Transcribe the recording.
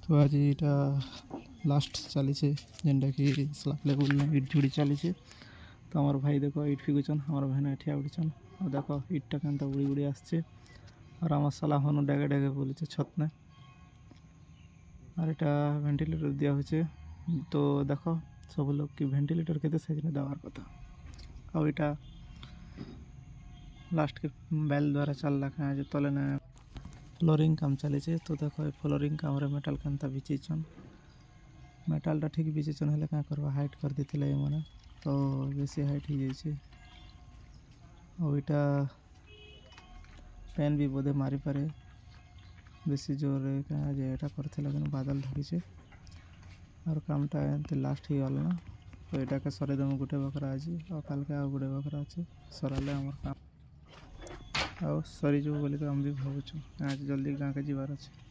तो आज यहाँ लास्ट चली जेनटा कि स्लैब लेवल इट जोड़ी चली। तो हमार भाई देखो इट फिकुचन हमार भाई एठिया उठीचन और देखो इटटा केनता उड़ी उड़ी आसছে और আমার সালা হনু ডেগে ডেগে বলেছে ছতনে আর এটা ভেন্টিলেটর দেওয়া হয়েছে। তো দেখো सब लोग কি ভেন্টিলেটর কেতে সাইজে দেওয়ার কথা আর এটা लास्ट के बेल द्वारा चल रखा है जो तले ने फ्लोरिंग काम चली। तो देखो फ्लोरिंग काम मेटाल केनता बिछीचन मेटालटा ठीक बिछीचन हेले क्या करवा हाइट कर देते मैंने तो बेसी हाइट हो जाए और इटा पेन भी बोधे मारी पारे बेसी जोरे क्या जेटा करते लेकिन बादल धरीचे और कामटा एमती लास्ट ही गल ना। तो यहाँ के सर दम गोटे बकरा आज और कल के आउ गोटे बकरा अच्छे सराले आम काम आ सरीज बोलिक आम भी भावुँ आज जल्दी गाँव के जीवार अच्छे।